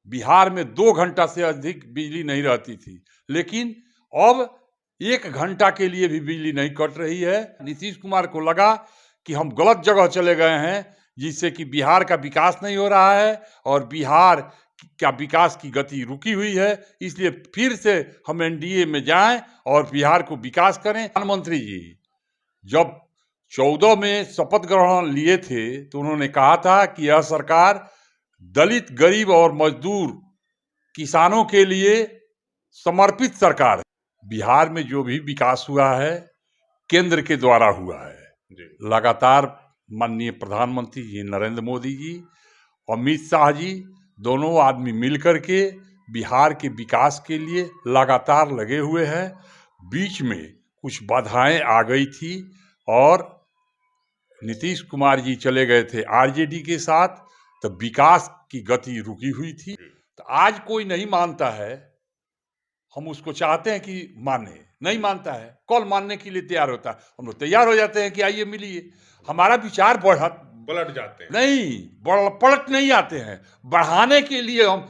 बिहार में 2 घंटा से अधिक बिजली नहीं रहती थी, लेकिन अब 1 घंटा के लिए भी बिजली नहीं कट रही है। नीतीश कुमार को लगा कि हम गलत जगह चले गए हैं, जिससे कि बिहार का विकास नहीं हो रहा है और बिहार का विकास की गति रुकी हुई है। इसलिए फिर से हम एनडीए में जाएं और बिहार को विकास करें। प्रधानमंत्री जी जब 14 में शपथ ग्रहण लिए थे तो उन्होंने कहा था कि यह सरकार दलित, गरीब और मजदूर किसानों के लिए समर्पित सरकार है। बिहार में जो भी विकास हुआ है केंद्र के द्वारा हुआ है। लगातार माननीय प्रधानमंत्री जी नरेंद्र मोदी जी, अमित शाह जी, दोनों आदमी मिलकर के बिहार के विकास के लिए लगातार लगे हुए हैं। बीच में कुछ बाधाएं आ गई थी और नीतीश कुमार जी चले गए थे आरजेडी के साथ, तो विकास की गति रुकी हुई थी। तो आज कोई नहीं मानता है, हम उसको चाहते हैं कि माने, नहीं मानता है, कल मानने के लिए तैयार होता है। हम लोग तैयार हो जाते हैं कि आइए मिलिए, हमारा विचार पलट जाते हैं, नहीं पलट नहीं आते हैं, बढ़ाने के लिए हम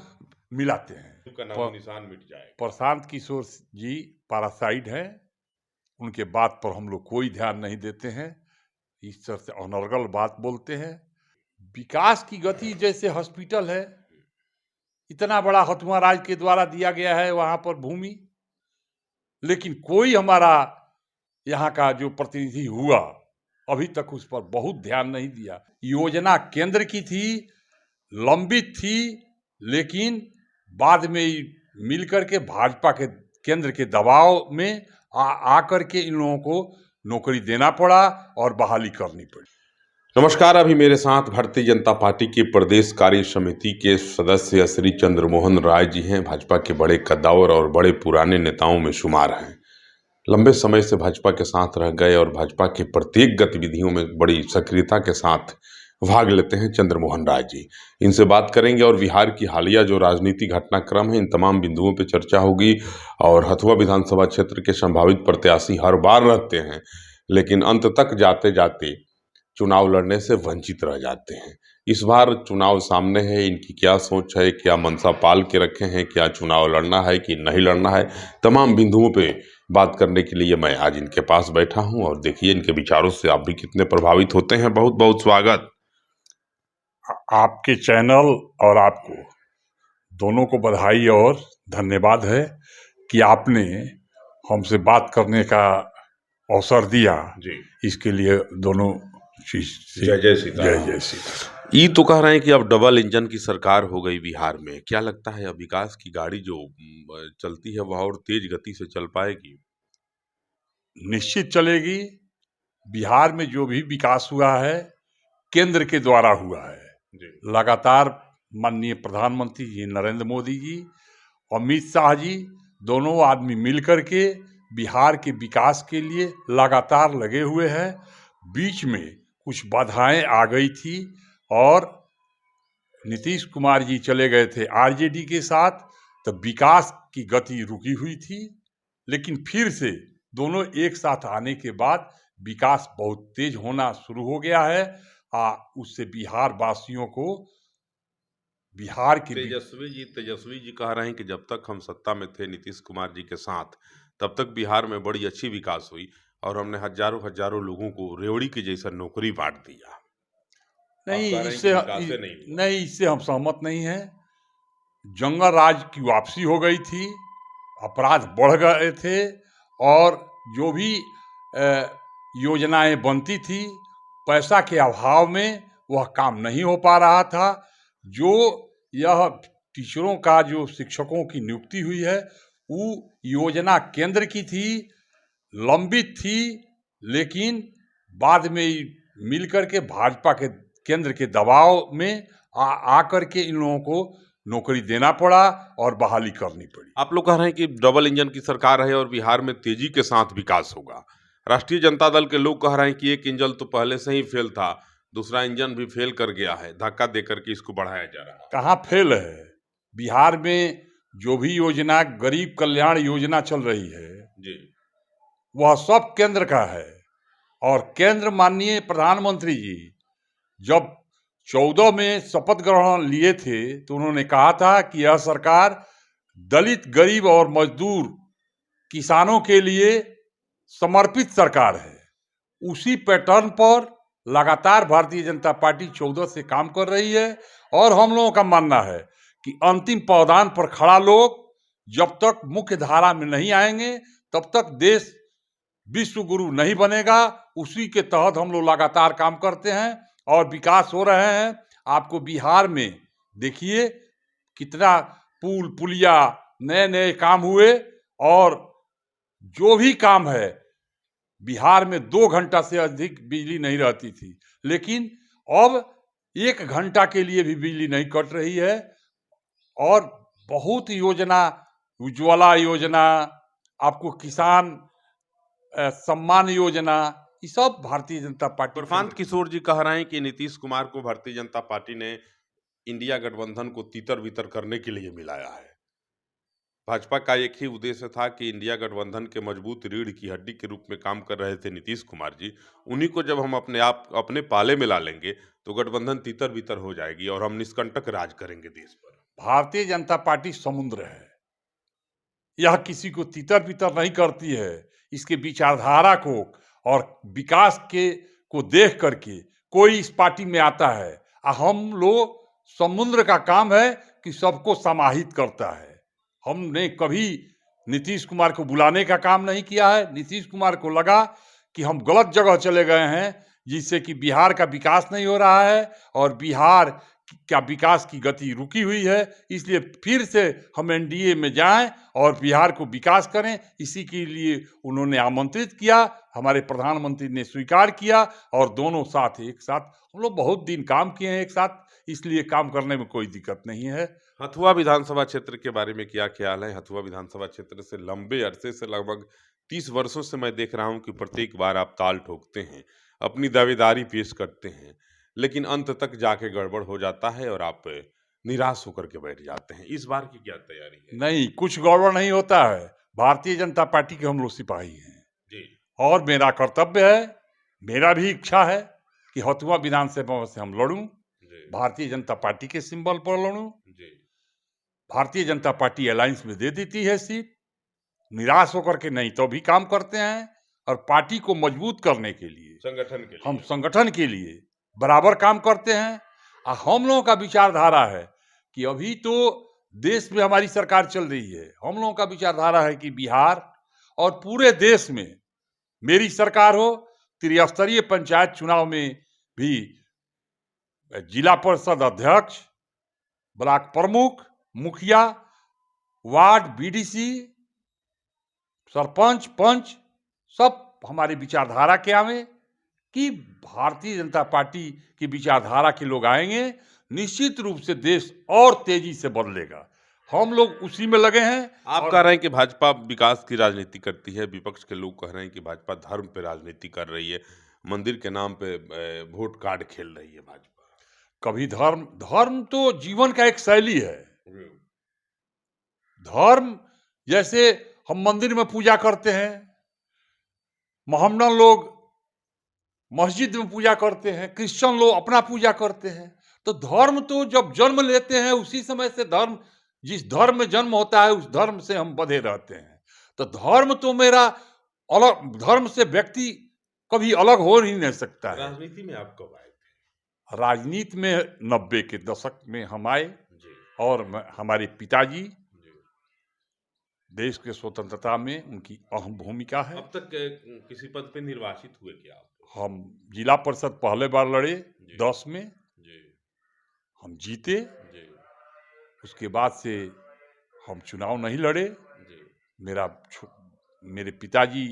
मिलाते हैं। का नाम निशान मिट जाए। प्रशांत किशोर जी पैरासाइड हैं, उनके बात पर हम लोग कोई ध्यान नहीं देते हैं, इस तरह से अनर्गल बात बोलते हैं। विकास की गति जैसे हॉस्पिटल है, इतना बड़ा हथुआ राज के द्वारा दिया गया है वहां पर भूमि, लेकिन कोई हमारा यहाँ का जो प्रतिनिधि हुआ अभी तक उस पर बहुत ध्यान नहीं दिया। योजना केंद्र की थी, लंबित थी, लेकिन बाद में मिलकर के भाजपा के केंद्र के दबाव में आकर के इन लोगों को नौकरी देना पड़ा और बहाली करनी पड़ी। नमस्कार, अभी मेरे साथ भारतीय जनता पार्टी की प्रदेश कार्य समिति के सदस्य श्री चंद्रमोहन राय जी हैं। भाजपा के बड़े कद्दावर और बड़े पुराने नेताओं में शुमार हैं। लंबे समय से भाजपा के साथ रह गए और भाजपा के प्रत्येक गतिविधियों में बड़ी सक्रियता के साथ भाग लेते हैं चंद्रमोहन राय जी। इनसे बात करेंगे और बिहार की हालिया जो राजनीतिक घटनाक्रम है इन तमाम बिंदुओं पर चर्चा होगी। और हथुआ विधानसभा क्षेत्र के संभावित प्रत्याशी हर बार रहते हैं, लेकिन अंत तक जाते जाते चुनाव लड़ने से वंचित रह जाते हैं। इस बार चुनाव सामने है, इनकी क्या सोच है, क्या मनसा पाल के रखे हैं, क्या चुनाव लड़ना है कि नहीं लड़ना है, तमाम बिंदुओं पे बात करने के लिए मैं आज इनके पास बैठा हूं। और देखिए इनके विचारों से आप भी कितने प्रभावित होते हैं। बहुत बहुत स्वागत। आपके चैनल और आपको दोनों को बधाई और धन्यवाद है कि आपने हमसे बात करने का अवसर दिया जी। इसके लिए दोनों जय जय सीताराम। जय जय सीताराम। ये तो कह रहे हैं कि अब डबल इंजन की सरकार हो गई बिहार में, क्या लगता है अब विकास की गाड़ी जो चलती है वह और तेज गति से चल पाएगी? निश्चित चलेगी। बिहार में जो भी विकास हुआ है केंद्र के द्वारा हुआ है जी। लगातार माननीय प्रधानमंत्री जी नरेंद्र मोदी जी, अमित शाह जी, दोनों आदमी मिलकर के बिहार के विकास के लिए लगातार लगे हुए हैं। बीच में कुछ बाधाएं आ गई थी और नीतीश कुमार जी चले गए थे आरजेडी के साथ, तो विकास की गति रुकी हुई थी। लेकिन फिर से दोनों एक साथ आने के बाद विकास बहुत तेज होना शुरू हो गया है। उससे बिहार वासियों को बिहार की तेजस्वी जी कह रहे हैं कि जब तक हम सत्ता में थे नीतीश कुमार जी के साथ तब तक बिहार में बड़ी अच्छी विकास हुई और हमने हजारों लोगों को रेवड़ी के जैसा नौकरी बांट दिया। नहीं, इससे हम सहमत नहीं हैं। जंगल राज की वापसी हो गई थी, अपराध बढ़ गए थे और जो भी योजनाएं बनती थी पैसा के अभाव में वह काम नहीं हो पा रहा था। जो यह टीचरों का जो शिक्षकों की नियुक्ति हुई है वो योजना केंद्र की थी, लंबित थी, लेकिन बाद में मिलकर के भाजपा के केंद्र के दबाव में आकर के इन लोगों को नौकरी देना पड़ा और बहाली करनी पड़ी। आप लोग कह रहे हैं कि डबल इंजन की सरकार है और बिहार में तेजी के साथ विकास होगा। राष्ट्रीय जनता दल के लोग कह रहे हैं कि एक इंजन तो पहले से ही फेल था, दूसरा इंजन भी फेल कर गया है, धक्का देकर के इसको बढ़ाया जा रहा है। कहाँ फेल है? बिहार में जो भी योजना गरीब कल्याण योजना चल रही है जी, वह सब केंद्र का है। और केंद्र माननीय प्रधानमंत्री जी जब 14 में शपथ ग्रहण लिए थे तो उन्होंने कहा था कि यह सरकार दलित, गरीब और मजदूर किसानों के लिए समर्पित सरकार है। उसी पैटर्न पर लगातार भारतीय जनता पार्टी 14 से काम कर रही है और हम लोगों का मानना है कि अंतिम पावदान पर खड़ा लोग जब तक मुख्य धारा में नहीं आएंगे तब तक देश विश्व गुरु नहीं बनेगा। उसी के तहत हम लोग लगातार काम करते हैं और विकास हो रहे हैं। आपको बिहार में देखिए कितना पुल पुलिया नए नए काम हुए और जो भी काम है बिहार में 2 घंटा से अधिक बिजली नहीं रहती थी, लेकिन अब 1 घंटा के लिए भी बिजली नहीं कट रही है। और बहुत योजना, उज्ज्वला योजना, आपको किसान सम्मान योजना, ये सब भारतीय जनता पार्टी। प्रशांत किशोर जी कह रहे हैं कि नीतीश कुमार को भारतीय जनता पार्टी ने इंडिया गठबंधन को तितर बितर करने के लिए मिलाया है। भाजपा का एक ही उद्देश्य था कि इंडिया गठबंधन के मजबूत रीढ़ की हड्डी के रूप में काम कर रहे थे नीतीश कुमार जी। उन्हीं को जब हम अपने पाले में ला लेंगे तो गठबंधन तितर बितर हो जाएगी और हम निष्कंटक राज करेंगे देश पर। भारतीय जनता पार्टी समुद्र है, यह किसी को तितर बितर नहीं करती है। इसके विचारधारा को और विकास को देख करके कोई इस पार्टी में आता है। हम लोग समुद्र का काम है कि सबको समाहित करता है। हमने कभी नीतीश कुमार को बुलाने का काम नहीं किया है। नीतीश कुमार को लगा कि हम गलत जगह चले गए हैं, जिससे कि बिहार का विकास नहीं हो रहा है और बिहार का विकास की गति रुकी हुई है। इसलिए फिर से हम एनडीए में जाएं और बिहार को विकास करें। इसी के लिए उन्होंने आमंत्रित किया, हमारे प्रधानमंत्री ने स्वीकार किया और दोनों साथ एक साथ हम लोग बहुत दिन काम किए हैं एक साथ, इसलिए काम करने में कोई दिक्कत नहीं है। हथुआ विधानसभा क्षेत्र के बारे में क्या ख्याल है? हथुआ विधानसभा क्षेत्र से लंबे अरसे से लगभग 30 वर्षों से मैं देख रहा हूं कि प्रत्येक बार आप ताल ठोकते हैं, अपनी दावेदारी पेश करते हैं, लेकिन अंत तक जाके गड़बड़ हो जाता है और आप निराश होकर के बैठ जाते हैं। इस बार की क्या तैयारी है? नहीं, कुछ गड़बड़ नहीं होता है। भारतीय जनता पार्टी के हम लोग सिपाही हैं जी। और मेरा कर्तव्य है, मेरा भी इच्छा है कि हथुआ विधानसभा से हम लड़ूं, भारतीय जनता पार्टी के सिंबल पर लड़ूं। भारतीय जनता पार्टी अलायंस में दे देती है सीट, निराश होकर के नहीं तो भी काम करते हैं और पार्टी को मजबूत करने के लिए, हम संगठन के लिए बराबर काम करते हैं। हम लोगों का विचारधारा है कि अभी तो देश में हमारी सरकार चल रही है, हम लोगों का विचारधारा है कि बिहार और पूरे देश में मेरी सरकार हो। त्रिस्तरीय पंचायत चुनाव में भी जिला परिषद अध्यक्ष, ब्लॉक प्रमुख, मुखिया, वार्ड बीडीसी, सरपंच, पंच सब हमारी विचारधारा के आवे कि भारतीय जनता पार्टी की विचारधारा के लोग आएंगे, निश्चित रूप से देश और तेजी से बदलेगा। हम लोग उसी में लगे हैं। आप कह रहे हैं कि भाजपा विकास की राजनीति करती है, विपक्ष के लोग कह रहे हैं कि भाजपा धर्म पे राजनीति कर रही है, मंदिर के नाम पे वोट कार्ड खेल रही है भाजपा। कभी धर्म तो जीवन का एक शैली है। धर्म जैसे हम मंदिर में पूजा करते हैं, मोहम्मदन लोग मस्जिद में पूजा करते हैं, क्रिश्चियन लोग अपना पूजा करते हैं। तो धर्म तो जब जन्म लेते हैं उसी समय से धर्म, जिस धर्म में जन्म होता है उस धर्म से हम बंधे रहते हैं। तो धर्म तो मेरा अलग, धर्म से व्यक्ति कभी अलग हो ही नहीं सकता है। राजनीति में आप कब आए थे? राजनीति में 90 के दशक में हम आए और हमारे पिताजी, देश के स्वतंत्रता में उनकी अहम भूमिका है। अब तक किसी पद पे निर्वाचित हुए क्या आप? हम जिला परिषद पहले बार लड़े 10 में, हम जीते। उसके बाद से हम चुनाव नहीं लड़े। मेरे पिताजी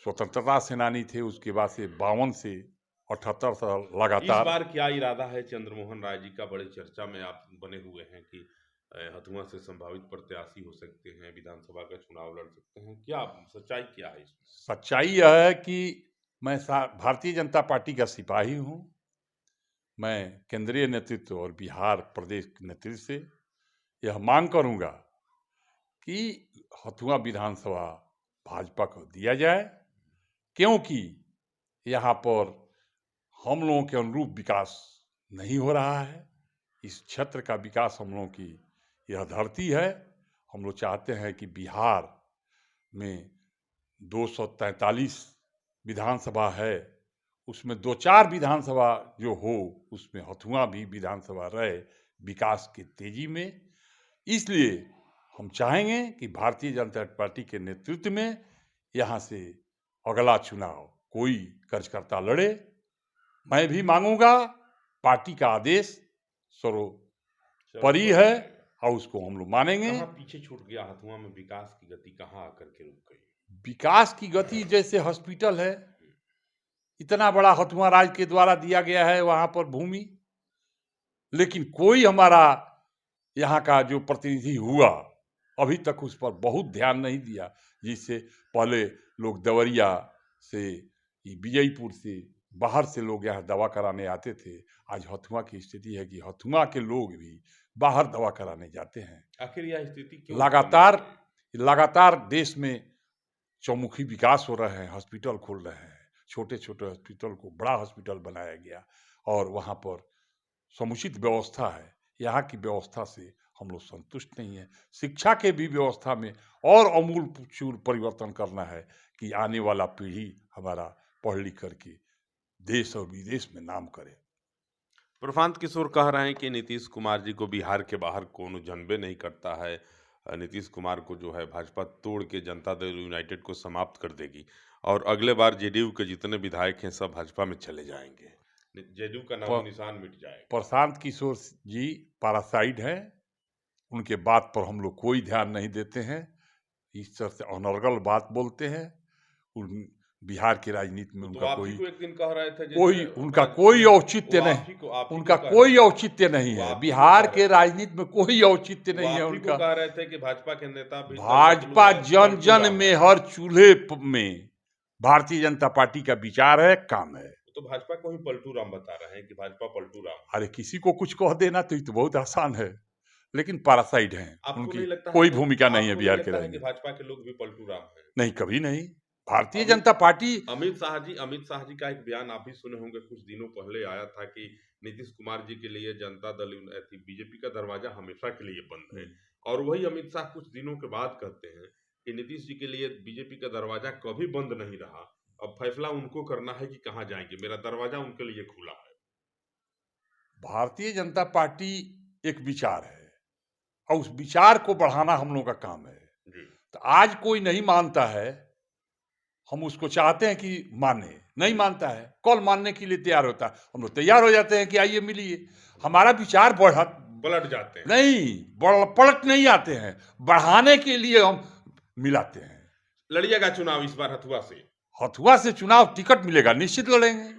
स्वतंत्रता सेनानी थे, उसके बाद से 52 से 78 साल लगातार। इस बार क्या इरादा है? चंद्रमोहन राय जी का बड़ी चर्चा में आप बने हुए हैं कि हथुआ से संभावित प्रत्याशी हो सकते हैं, विधानसभा का चुनाव लड़ सकते हैं, क्या सच्चाई क्या है इसमें? सच्चाई यह है कि मैं भारतीय जनता पार्टी का सिपाही हूं। मैं केंद्रीय नेतृत्व और बिहार प्रदेश नेतृत्व से यह मांग करूंगा कि हथुआ विधानसभा भाजपा को दिया जाए, क्योंकि यहाँ पर हम लोगों के अनुरूप विकास नहीं हो रहा है। इस क्षेत्र का विकास हम लोगों की यह धरती है। हम लोग चाहते हैं कि बिहार में 243 विधानसभा है, उसमें 2-4 विधानसभा जो हो उसमें हथुआ भी विधानसभा रहे विकास की तेजी में। इसलिए हम चाहेंगे कि भारतीय जनता पार्टी के नेतृत्व में यहाँ से अगला चुनाव कोई कार्यकर्ता लड़े। मैं भी मांगूंगा, पार्टी का आदेश सर्वोपरि है और उसको हम लोग मानेंगे। कहाँ पीछे छूट गया हथुआ में विकास की गति, कहाँ आकर के रुक गई? विकास की गति जैसे हॉस्पिटल है, इतना बड़ा हथुआ राज्य के द्वारा दिया गया है वहां पर भूमि, लेकिन कोई हमारा यहाँ का जो प्रतिनिधि हुआ अभी तक उस पर बहुत ध्यान नहीं दिया। जिससे पहले लोग देवरिया से, विजयपुर से, बाहर से लोग यहाँ दवा कराने आते थे। आज हथुआ की स्थिति है कि हथुआ के लोग भी बाहर दवा कराने जाते हैं। आखिर यह स्थिति क्यों? लगातार देश में चौमुखी विकास हो रहे हैं, हॉस्पिटल खोल रहे हैं, छोटे छोटे हॉस्पिटल को बड़ा हॉस्पिटल बनाया गया और वहाँ पर समुचित व्यवस्था है। यहाँ की व्यवस्था से हम लोग संतुष्ट नहीं है। शिक्षा के भी व्यवस्था में और आमूल परिवर्तन करना है कि आने वाला पीढ़ी हमारा पढ़ लिख करके देश और विदेश में नाम करे। प्रशांत किशोर कह रहे हैं कि नीतीश कुमार जी को बिहार के बाहर कोनो जनबे नहीं करता है। नीतीश कुमार को जो है भाजपा तोड़ के जनता दल यूनाइटेड को समाप्त कर देगी और अगले बार जेडीयू के जितने विधायक हैं सब भाजपा में चले जाएंगे, जेडीयू का नाम निशान मिट जाएगा। प्रशांत किशोर जी पैरासाइड हैं, उनके बात पर हम लोग कोई ध्यान नहीं देते हैं। इस तरह से अनर्गल बात बोलते हैं। बिहार की राजनीति में उनका कोई एक दिन कह रहे थे उनका कोई औचित्य नहीं, उनका कोई औचित्य नहीं है। बिहार के राजनीति में कोई औचित्य नहीं है उनका। कह रहे थे कि भाजपा के नेता भाजपा जन जन में हर चूल्हे में भारतीय जनता पार्टी का विचार है, काम है। तो भाजपा को ही पलटू राम बता रहे हैं कि भाजपा पलटू राम। अरे किसी को कुछ कह देना तो ये तो बहुत आसान है, लेकिन पैरासाइड हैं, उनकी लगता कोई भूमिका नहीं है बिहार के राजनीति। भाजपा के लोग भी पलटू राम हैं? नहीं, कभी नहीं। भारतीय जनता पार्टी, अमित शाह जी का एक बयान आप भी सुने होंगे, कुछ दिनों पहले आया था कि नीतीश कुमार जी के लिए जनता दल बीजेपी का दरवाजा हमेशा के लिए बंद है। और वही अमित शाह कुछ दिनों के बाद कहते हैं कि नीतीश जी के लिए बीजेपी का दरवाजा कभी बंद नहीं रहा, अब फैसला उनको करना है कि कहां जाएंगे, मेरा दरवाजा उनके लिए खुला है। भारतीय जनता पार्टी एक विचार है और उस विचार को बढ़ाना हम लोगों का काम है। तो आज कोई नहीं मानता है, हम उसको चाहते हैं कि माने, नहीं मानता है, कल मानने के लिए तैयार होता है, हम लोग तैयार हो जाते हैं कि आइए मिलिए। हमारा विचार पलट जाते हैं, नहीं पलट नहीं आते हैं, बढ़ाने के लिए हम मिलाते हैं। लड़िएगा चुनाव इस बार हथुआ से चुनाव टिकट मिलेगा, निश्चित लड़ेंगे।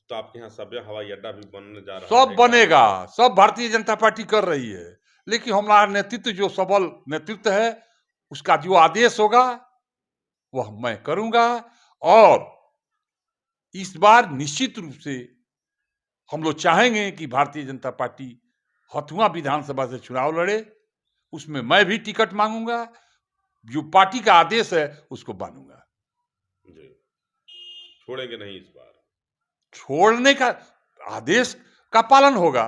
तो आपके यहाँ सब हवाई अड्डा भी बनने जा रहा है, सब बनेगा, सब भारतीय जनता पार्टी कर रही है। लेकिन हमारा नेतृत्व जो सबल नेतृत्व है, उसका जो आदेश होगा वह मैं करूंगा। और इस बार निश्चित रूप से हम लोग चाहेंगे कि भारतीय जनता पार्टी हथुआ विधानसभा से चुनाव लड़े, उसमें मैं भी टिकट मांगूंगा, जो पार्टी का आदेश है उसको मानूंगा। छोड़ेंगे नहीं, इस बार छोड़ने का आदेश का पालन होगा।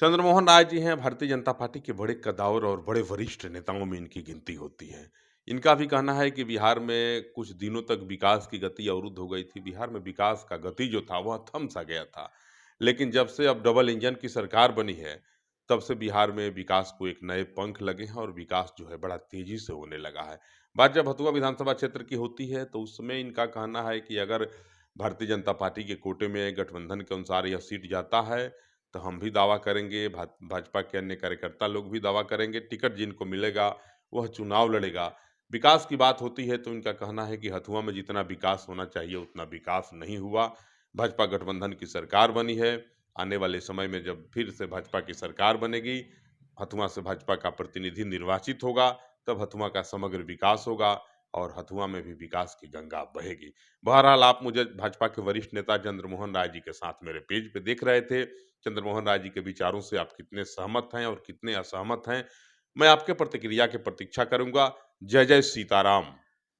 चंद्रमोहन राय जी हैं, भारतीय जनता पार्टी के बड़े कदावर और बड़े वरिष्ठ नेताओं में इनकी गिनती होती है। इनका भी कहना है कि बिहार में कुछ दिनों तक विकास की गति अवरुद्ध हो गई थी। बिहार में विकास का गति जो था वह थम सा गया था, लेकिन जब से अब डबल इंजन की सरकार बनी है तब से बिहार में विकास को एक नए पंख लगे हैं और विकास जो है बड़ा तेजी से होने लगा है। बात जब हथुआ विधानसभा क्षेत्र की होती है तो उस समय इनका कहना है कि अगर भारतीय जनता पार्टी के कोटे में गठबंधन के अनुसार यह सीट जाता है तो हम भी दावा करेंगे, भाजपा के अन्य कार्यकर्ता लोग भी दावा करेंगे, टिकट जिनको मिलेगा वह चुनाव लड़ेगा। विकास की बात होती है तो इनका कहना है कि हथुआ में जितना विकास होना चाहिए उतना विकास नहीं हुआ। भाजपा गठबंधन की सरकार बनी है, आने वाले समय में जब फिर से भाजपा की सरकार बनेगी, हथुआ से भाजपा का प्रतिनिधि निर्वाचित होगा, तब हथुआ का समग्र विकास होगा और हथुआ में भी विकास की गंगा बहेगी। बहरहाल आप मुझे भाजपा के वरिष्ठ नेता चंद्रमोहन राय जी के साथ मेरे पेज पे देख रहे थे। चंद्रमोहन राय जी के विचारों से आप कितने सहमत हैं और कितने असहमत हैं, मैं आपके प्रतिक्रिया की प्रतीक्षा करूंगा। जय जय सीताराम।